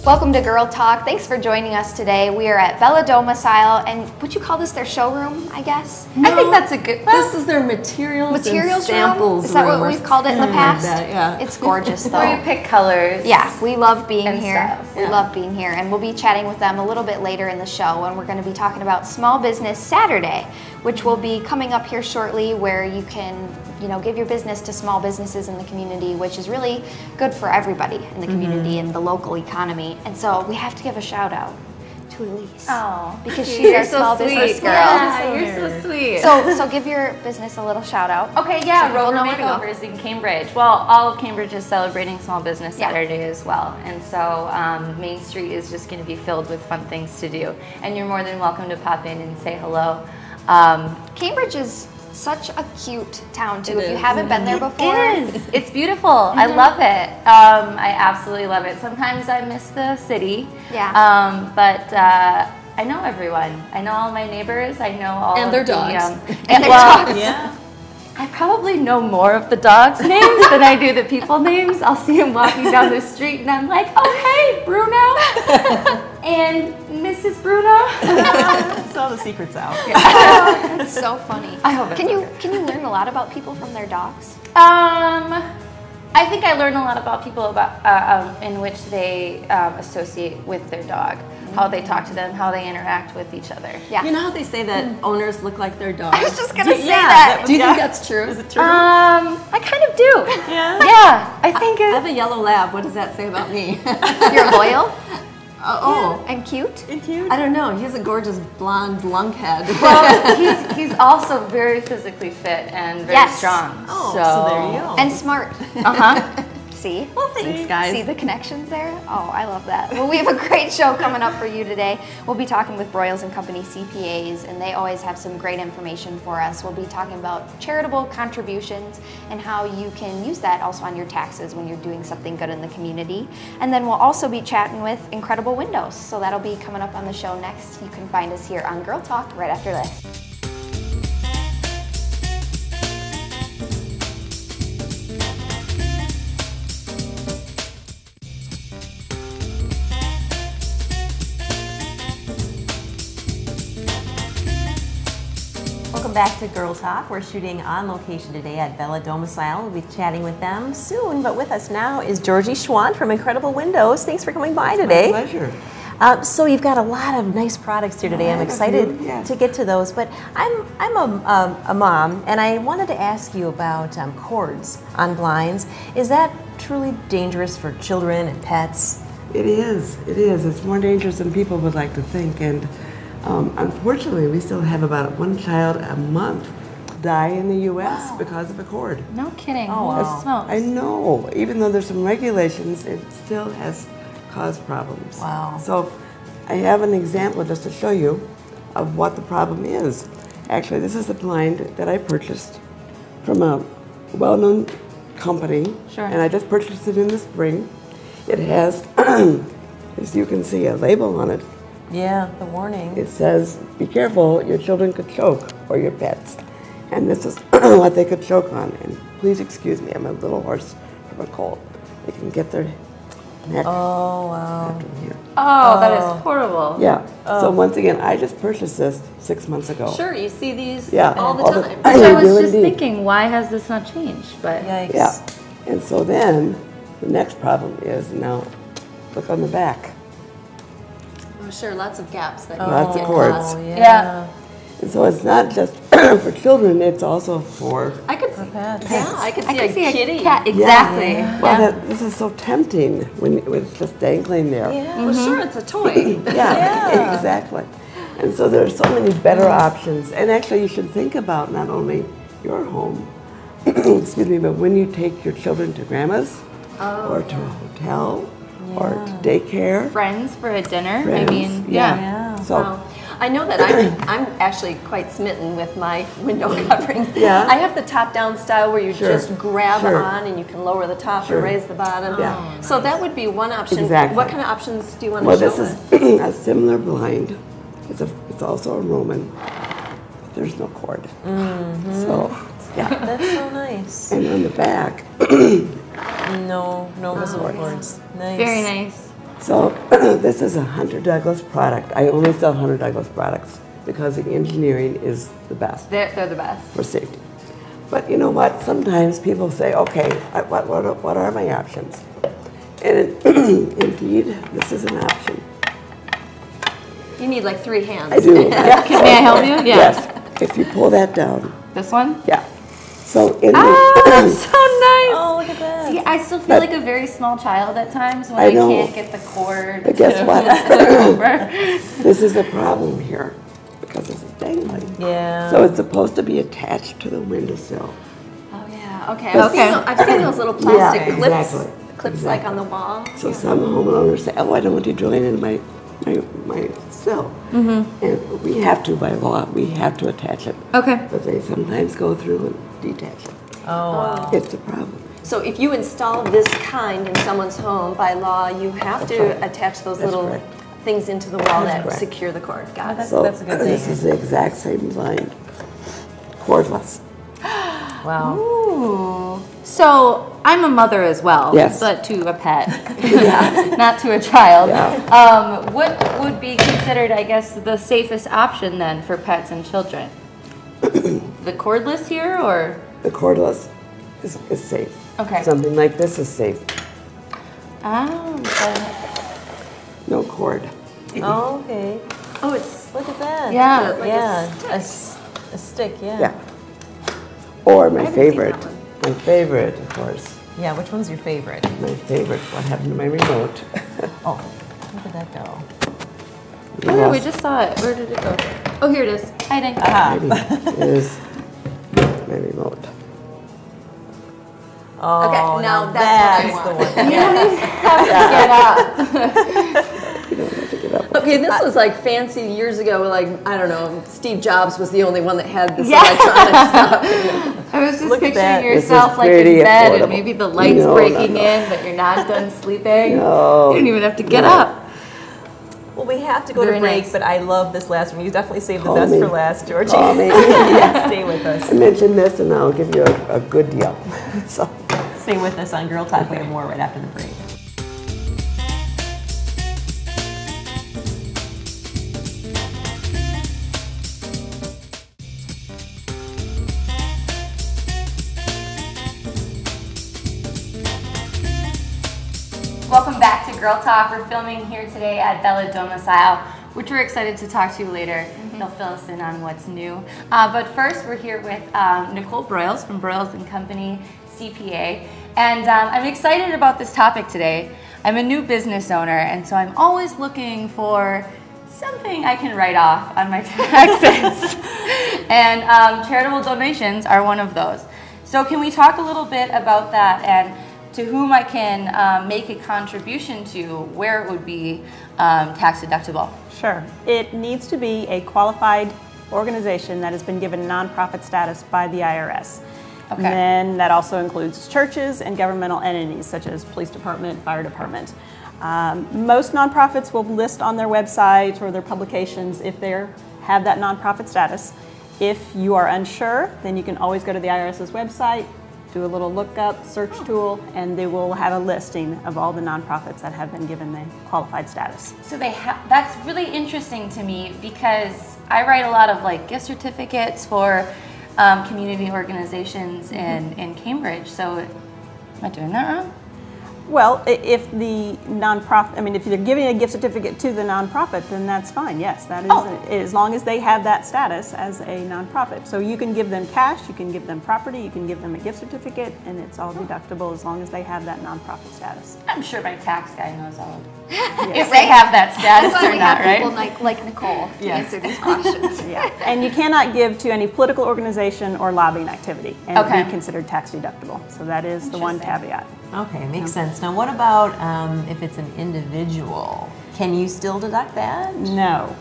Welcome to Girl Talk. Thanks for joining us today. We are at Bella Domicile, and would you call this their showroom, I guess? No, I think that's a good... This is their materials and samples room? Is that room what we've called it in the past? Like that, yeah. It's gorgeous, though. Where you pick colors. Yeah, we love being here. styles. We love being here, and we'll be chatting with them a little bit later in the show, and we're going to be talking about Small Business Saturday, which will be coming up here shortly, where you can, you know, give your business to small businesses in the community, which is really good for everybody in the community and the local economy. And so we have to give a shout out to Elise. Oh, because she's our small business girl. Yeah, you're so sweet. So give your business a little shout out. Okay, yeah, So people Rover know where to go. Makeovers in Cambridge. Well, all of Cambridge is celebrating Small Business Saturday as well. And so Main Street is just going to be filled with fun things to do. And you're more than welcome to pop in and say hello. Cambridge is such a cute town too. It If you is. haven't been there before, It's beautiful. I love it. I absolutely love it. Sometimes I miss the city. Yeah. But I know everyone. I know all my neighbors. I know all And of their the, dogs. And their well, dogs. Yeah. I probably know more of the dogs' names than I do the people names. I'll see them walking down the street and I'm like, oh, hey, Bruno and Mrs. Bruno. It's all the secrets out. Oh, that's so funny. I hope it's Can you learn a lot about people from their dogs? I think I learn a lot about people about in which they associate with their dog, how they talk to them, how they interact with each other. Yeah. You know how they say that owners look like their dogs? I was just gonna say that. Do you think that's true? Is it true? I kind of do. Yeah. Yeah, I think I have a yellow lab. What does that say about me? You're loyal Oh, and cute. And cute. I don't know. He's a gorgeous blonde lunkhead. well, he's also very physically fit and very Yes. strong. Oh, so there you go. And smart. Uh-huh. See? Well, thanks, guys. See the connections there? Oh, I love that. Well, we have a great show coming up for you today. We'll be talking with Broyles & Company CPAs, and they always have some great information for us. We'll be talking about charitable contributions and how you can use that also on your taxes when you're doing something good in the community. And then we'll also be chatting with Incredible Windows. So that'll be coming up on the show next. You can find us here on Girl Talk right after this. Welcome back to Girl Talk. We're shooting on location today at Bella Domicile. We'll be chatting with them soon, but with us now is Georgie Schwant from Incredible Windows. Thanks for coming by today. My pleasure. So you've got a lot of nice products here today. I'm excited to get to those, but I'm a mom, and I wanted to ask you about cords on blinds. Is that truly dangerous for children and pets? It is. It is. It's more dangerous than people would like to think. And unfortunately, we still have about one child a month die in the U.S. because of a cord. No kidding. Oh, wow. Holy smokes. I know. Even though there's some regulations, it still has caused problems. Wow. So I have an example just to show you of what the problem is. Actually, this is the blind that I purchased from a well-known company. Sure. And I just purchased it in the spring. It has, as you can see, a label on it. Yeah, the warning. It says, be careful, your children could choke, or your pets. And this is what they could choke on. And please excuse me, I'm a little hoarse from a cold. They can get their neck Oh, wow. after here. Oh, that is horrible. Yeah, so once again, I just purchased this 6 months ago. Sure, you see these Yeah, all the all the- time. Which I was do just indeed. thinking, why has this not changed? But Yikes. Yeah, and so then the next problem is now, look on the back. Oh, sure, lots of gaps that Lots of get cords. lost. Oh, yeah. Yeah. And so it's not just for children, it's also for, I could see, pets. yeah, I could see, I could see a kitty. a cat. Exactly. well, this is so tempting when it's just dangling there. Yeah. Well, sure, it's a toy. Yeah, exactly. And so there are so many better options. And actually, you should think about not only your home, excuse me, but when you take your children to grandma's or to a hotel or to daycare. Friends for a dinner. Friends, I mean, yeah. Yeah. So, Wow. I know that I'm actually quite smitten with my window coverings. Yeah. I have the top-down style where you Sure. just grab Sure. on and you can lower the top Sure. and raise the bottom. Yeah. So that would be one option. Exactly. What kind of options do you want well, to show this us? is a similar blind. It's also a Roman. But there's no cord. So, yeah. That's so nice. And on the back, No visible cords. Nice. very nice. So this is a Hunter Douglas product. I only sell Hunter Douglas products because the engineering is the best They're the best. for safety. But you know what? Sometimes people say, okay, what are my options? And indeed, this is an option. You need like 3 hands. I do. May I help you? Yeah. Yes. If you pull that down. This one? Yeah. So in That's so nice. Oh, look at that. See, I still feel like a very small child at times when I know. can't get the cord. But guess to what? flip over. This is the problem here because this is dangling. Yeah. So it's supposed to be attached to the windowsill. Oh yeah. Okay. Okay. I've seen those little plastic Yeah, clips. exactly. Clips like on the wall. So some homeowners say, oh, I don't want you drilling in my sill. Mm-hmm. And we have to, by law, we have to attach it. Okay. But they sometimes go through and detach it. Oh, wow. It's a problem. So if you install this kind in someone's home, by law, you have to attach those That's little correct. things into the wall that correct. secure the cord. Got it. So that's a good thing. this is the exact same blind, cordless. Wow. Ooh. So I'm a mother as well, Yes. but to a pet, not to a child. Yeah. What would be considered, I guess, the safest option then for pets and children? The cordless here, or? The cordless is safe. Okay. Something like this is safe. Oh, No cord. Oh, okay. Oh, it's Look at that. Yeah. like Yeah. A stick, yeah. Yeah. Or my haven't seen favorite. that one. My favorite, of course. Yeah, which one's your favorite? My favorite. What happened to my remote? Oh, where did that go? oh, yeah, we just saw it. Where did it go? Oh, here it is. Hiding. Is my remote. Oh, Okay, now now that's what I the want. one. Yeah. Get up. You don't have to get up. Okay, this was like fancy years ago. Like I don't know, Steve Jobs was the only one that had this Yeah. electronic stuff. I was just Look at that. picturing This is yourself like in pretty bed affordable. and maybe the lights No, breaking no. in, but you're not done sleeping. No. You don't even have to get up. Well, we have to go Very to break, nice. but I love this last one. You definitely saved the Call best me. for last, Georgie. Call me. Yeah, stay with us. Mention this and I'll give you a good deal. So. Stay with us on Girl Talk. We have more right after the break. Welcome back to Girl Talk. We're filming here today at Bella Domicile, which we're excited to talk to you later. They'll fill us in on what's new. But first, we're here with Nicole Broyles from Broyles & Company, CPA. And I'm excited about this topic today. I'm a new business owner, and so I'm always looking for something I can write off on my taxes. And charitable donations are one of those. So can we talk a little bit about that and to whom I can make a contribution to, where it would be tax deductible? Sure. It needs to be a qualified organization that has been given nonprofit status by the IRS. Okay. And then that also includes churches and governmental entities such as police department, fire department. Most nonprofits will list on their website or their publications if they have that nonprofit status. If you are unsure, then you can always go to the IRS's website, do a little lookup, search tool, and they will have a listing of all the nonprofits that have been given the qualified status. So that's really interesting to me because I write a lot of like gift certificates for community organizations in Cambridge. So am I doing that wrong? Well, if the nonprofit, I mean, if they're giving a gift certificate to the nonprofit, then that's fine. Yes, that is, as long as they have that status as a nonprofit. So you can give them cash, you can give them property, you can give them a gift certificate, and it's all deductible as long as they have that nonprofit status. I'm sure my tax guy knows all of if they have that status That's why or we not, have people right? like Nicole to Yes. answer these questions. Yeah, and you cannot give to any political organization or lobbying activity and Okay. be considered tax deductible. So that is the one caveat. Okay, makes sense. Now, what about if it's an individual? Can you still deduct that? No.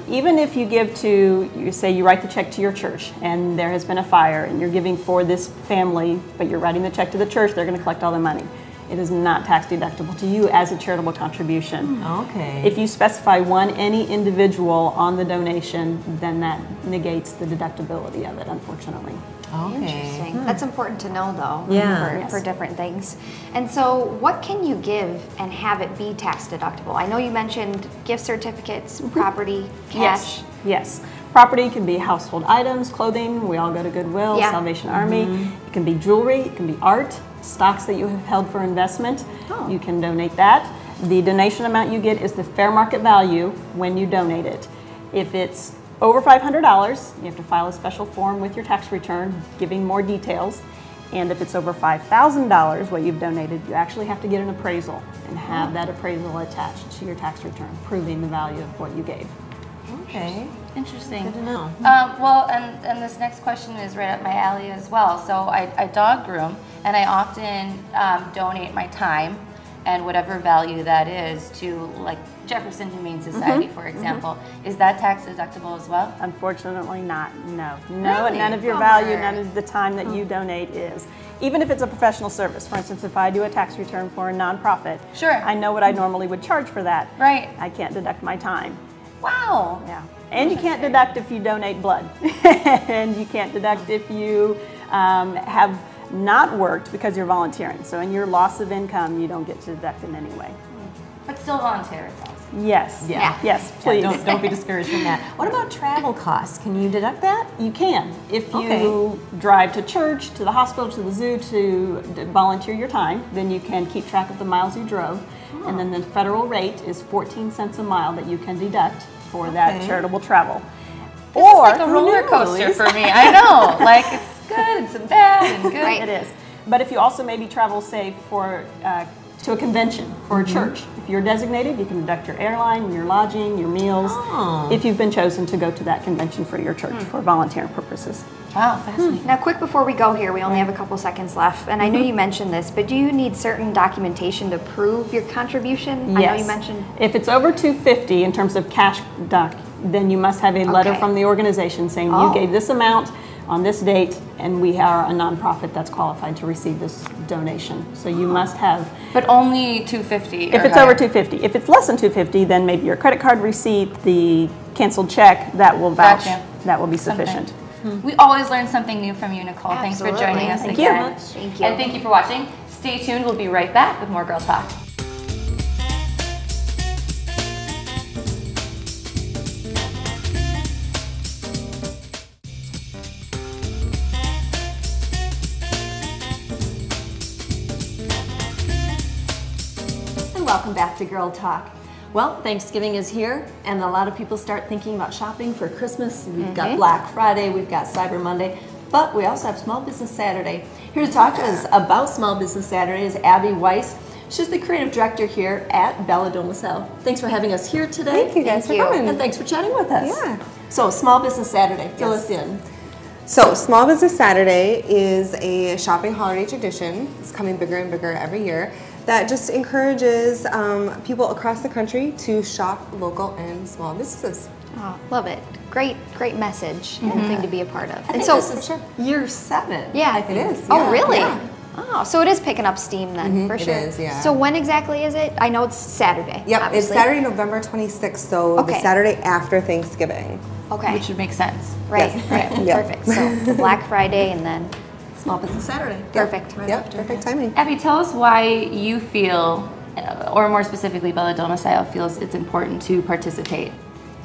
Even if you give to, you say you write the check to your church and there has been a fire and you're giving for this family, but you're writing the check to the church, they're going to collect all the money. It is not tax deductible to you as a charitable contribution. Okay. If you specify any individual on the donation, then that negates the deductibility of it, unfortunately. Interesting. That's important to know, though, Yeah. for different things. And so what can you give and have it be tax deductible? I know you mentioned gift certificates, property, cash. Yes. Property can be household items, clothing. We all go to Goodwill, Yeah. Salvation Army. It can be jewelry. It can be art, stocks that you have held for investment. You can donate that. The donation amount you get is the fair market value when you donate it. If it's over $500, you have to file a special form with your tax return giving more details. And if it's over $5,000 what you've donated, you actually have to get an appraisal and have that appraisal attached to your tax return, proving the value of what you gave. Okay. Interesting. Good to know. Well, and this next question is right up my alley as well. So I dog groom, and I often donate my time and whatever value that is to, like, Jefferson Humane Society, for example. Is that tax deductible as well? Unfortunately not, no. Really? None of your value, none of the time that you donate is. Even if it's a professional service. For instance, if I do a tax return for a nonprofit, Sure. I know what I normally would charge for that. Right. I can't deduct my time. Wow. Yeah. And you can't deduct if you donate blood. And you can't deduct if you have not worked because you're volunteering. So in your loss of income, you don't get to deduct in any way. But still volunteer, it's awesome. Yes. Yeah. Yes, please. Don't be discouraged from that. What about travel costs? Can you deduct that? You can. If you Okay. drive to church, to the hospital, to the zoo to volunteer your time, then you can keep track of the miles you drove. And then the federal rate is 14 cents a mile that you can deduct for that charitable travel. This is like a roller coaster for me. I know. Like, it's good and some bad and good. Right. It is. But if you also maybe travel, say, for to a convention for a church, if you're designated, you can deduct your airline, your lodging, your meals, if you've been chosen to go to that convention for your church for volunteering purposes. Wow, fascinating. Now, quick before we go here, we only have a couple seconds left, and I know you mentioned this, but do you need certain documentation to prove your contribution? Yes. I know you mentioned. If it's over $250 in terms of cash doc, then you must have a letter Okay. from the organization saying you gave this amount on this date, and we are a nonprofit that's qualified to receive this donation. So you must have. But only $250. If it's over $250, if it's less than $250, then maybe your credit card receipt, the canceled check, that will vouch. Gotcha. That will be sufficient. We always learn something new from you, Nicole. Thanks for joining us Thank you. again. Thank you. And thank you for watching. Stay tuned. We'll be right back with more Girl Talk. And welcome back to Girl Talk. Well, Thanksgiving is here, and a lot of people start thinking about shopping for Christmas. We've got Black Friday, we've got Cyber Monday, but we also have Small Business Saturday. Here to talk to us about Small Business Saturday is Abby Weiss. She's the creative director here at Bella Domicile. Thanks for having us here today. Thank you guys for coming. And thanks for chatting with us. Yeah. So, Small Business Saturday, fill us in. So, Small Business Saturday is a shopping holiday tradition. It's coming bigger and bigger every year. That just encourages people across the country to shop local and small businesses. Oh, love it. Great message and thing to be a part of. I think this is year 7. Yeah, I think. It is. Oh, yeah, really? yeah. Oh, so it is picking up steam then, for it sure. is, yeah. So when exactly is it? I know it's Saturday. Yep, obviously. it's Saturday, November 26th, so Okay. the Saturday after Thanksgiving. Okay. Which would make sense. Right. Yes. Right. Yep. Perfect. So the Black Friday and then Small Business Saturday. perfect. Yep, perfect timing. Abby, tell us why you feel, or more specifically, Bella Domicile feels it's important to participate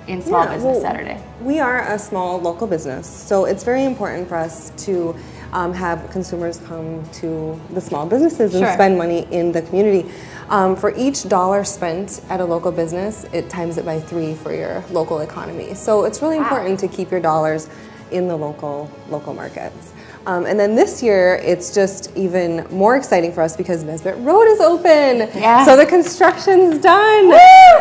in Small Yeah, Business well, Saturday. We are a small local business, so it's very important for us to have consumers come to the small businesses and Sure. spend money in the community. For each dollar spent at a local business, it times it by 3 for your local economy. So it's really important to keep your dollars in the local markets. And then this year, it's just even more exciting for us because Nesbitt Road is open. Yeah. So the construction's done.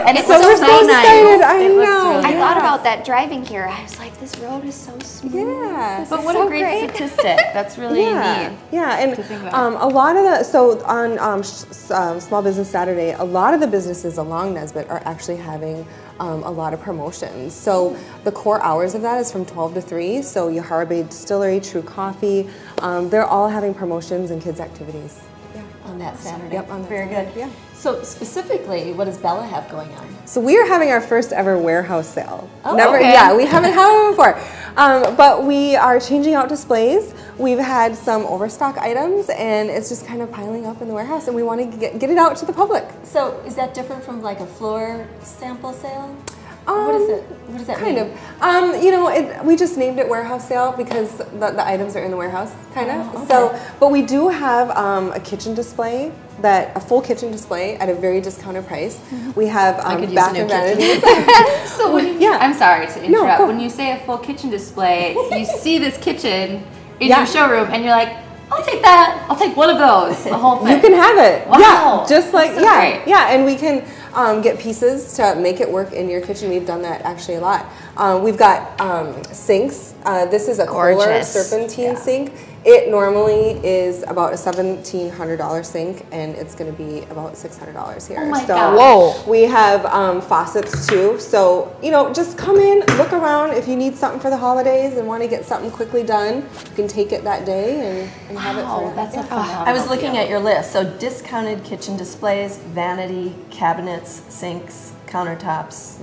And It's So so we're so nice. excited. I It looks know. really I Yeah. thought about that driving here. I was like, this road is so smooth. Yeah. But what so a great great. statistic. That's really neat. Yeah, and to think about. a lot of the, so on Small Business Saturday, a lot of the businesses along Nesbitt are actually having a lot of promotions. So the core hours of that is from 12 to 3. So Yahara Bay Distillery, True Coffee, they're all having promotions and kids' activities. Yeah. On that Saturday. Yep, on that Very Saturday, good. yeah. So, specifically, what does Bella have going on? So we are having our first ever warehouse sale. Oh, Never, okay. Yeah, we haven't had one before. But we are changing out displays. we've had some overstock items, and it's just kind of piling up in the warehouse, and we want to get it out to the public. So is that different from like a floor sample sale? What is it? What does that kind mean? of. You know, we just named it warehouse sale because the items are in the warehouse, kind of. okay. So, but we do have a kitchen display, a full kitchen display at a very discounted price. We have bath and vanities. So when I'm sorry to interrupt. No, go. When you say a full kitchen display, you see this kitchen in your showroom, and you're like, I'll take that. I'll take one of those. The whole thing. You can have it. Wow. Yeah, just like That's so great. yeah, and we can get pieces to make it work in your kitchen. We've done that actually a lot. We've got sinks. This is a Kohler Gorgeous. serpentine sink. It normally is about a $1,700 sink, and it's going to be about $600 here. Oh my so gosh. Whoa. we have faucets too. So, you know, just come in, look around. If you need something for the holidays and want to get something quickly done, you can take it that day and have it for That's a phenomenal I was looking deal. at your list. So discounted kitchen displays, vanity, cabinets, sinks, countertops,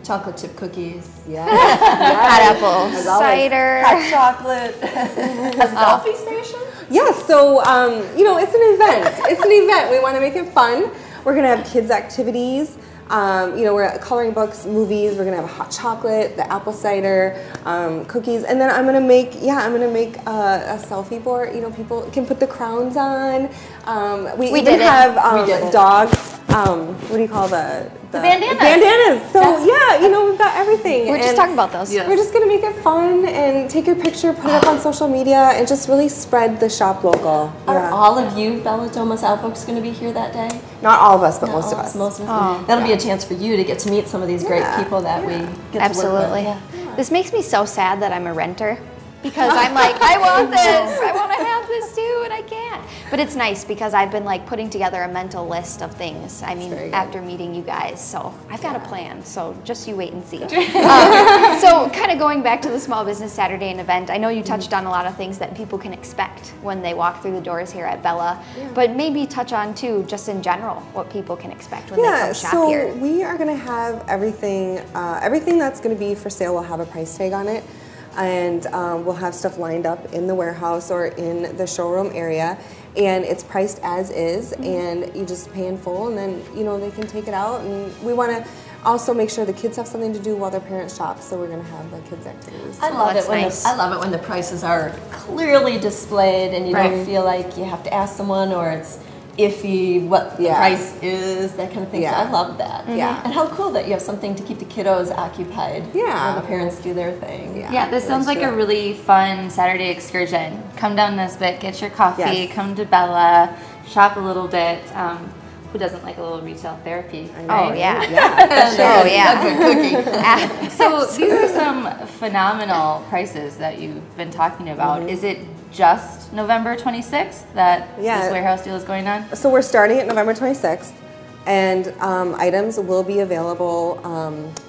chocolate chip cookies, Hot apple cider. hot chocolate, a selfie station. Yes, so you know, it's an event. It's an event. We want to make it fun. We're gonna have kids activities. You know, we're at coloring books, movies. We're gonna have hot chocolate, the apple cider, cookies, and then I'm gonna make a selfie board. You know, people can put the crowns on. We even did it. have dog. What do you call the bandanas. Bandanas. So yeah, you know, we've got everything. We're just And talking about those. Yes. we're just gonna make it fun and take your picture, put it up on social media, and just really spread the shop local. Are all of you Bella Doma South folks going to be here that day? Not all of us, but Not most all of us. Most of us. That'll be a chance for you to get to meet some of these great people that we get to Absolutely. work with. This makes me so sad that I'm a renter because I'm like, I want this. I want to have this too, and I can't. But it's nice because I've been like putting together a mental list of things. I mean, very good. after meeting you guys, so I've got a plan. So just you wait and see. So kind of going back to the Small Business Saturday and event, I know you touched on a lot of things that people can expect when they walk through the doors here at Bella, but maybe touch on too, just in general, what people can expect when they come shop so here. we are going to have everything. Everything that's going to be for sale will have a price tag on it, and we'll have stuff lined up in the warehouse or in the showroom area. And it's priced as is, and you just pay in full, and then you know they can take it out. And we want to also make sure the kids have something to do while their parents shop. So we're going to have the kids activities. I love that's it when nice. I love it when the prices are clearly displayed and you don't Right. feel like you have to ask someone or it's iffy what the Yeah. price is, that kind of thing. So Yeah. I love that. Yeah. And how cool that you have something to keep the kiddos occupied Yeah. while the parents do their thing. Yeah, this sounds like a really fun Saturday excursion. Come down Nesbitt, get your coffee, Yes. come to Bella, shop a little bit. Who doesn't like a little retail therapy? Oh yeah. Yeah. Oh yeah. So these are some phenomenal prices that you've been talking about. Is it just November 26th that Yeah. this warehouse deal is going on? So we're starting at November 26th, and items will be available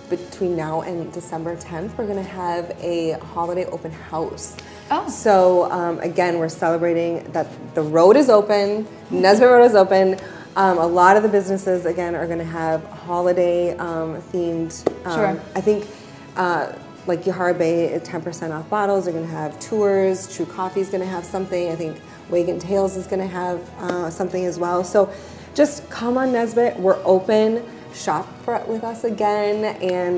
between now and December 10th. We're going to have a holiday open house. Oh. So again, we're celebrating that the road is open, Nesbitt Road is open. A lot of the businesses, again, are going to have holiday themed. Sure. I think like Yahara Bay, 10% off bottles are going to have tours. True Coffee is going to have something. I think Wagon Tails is going to have something as well. So just come on Nesbitt. We're open. Shop with us again, and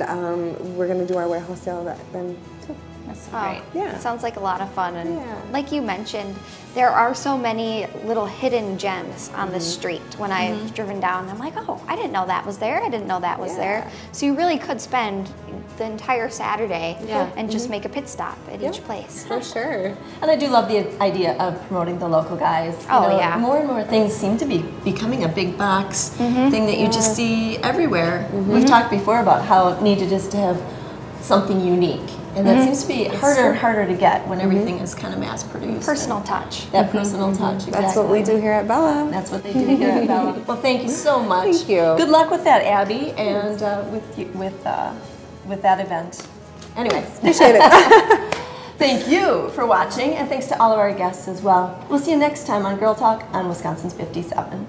we're going to do our warehouse sale then too. That's Oh, great. Yeah. It sounds like a lot of fun. And Yeah. like you mentioned, there are so many little hidden gems on the street. When I've driven down, I'm like, oh, I didn't know that was there. I didn't know that was there. So you really could spend the entire Saturday and just make a pit stop at each place. For sure. And I do love the idea of promoting the local guys. You Oh, know, yeah. More and more things seem to be becoming a big box thing that you just see everywhere. We've talked before about how neat it is to have something unique. And that seems to be harder and harder to get when everything is kind of mass produced. Personal touch. That personal touch, exactly. That's what we do here at Bella. That's what they do here at Bella. Well, thank you so much. Thank you. Good luck with that, Abby, and with that event. Anyways, Appreciate it. thank you for watching, and thanks to all of our guests as well. We'll see you next time on Girl Talk on Wisconsin's 57.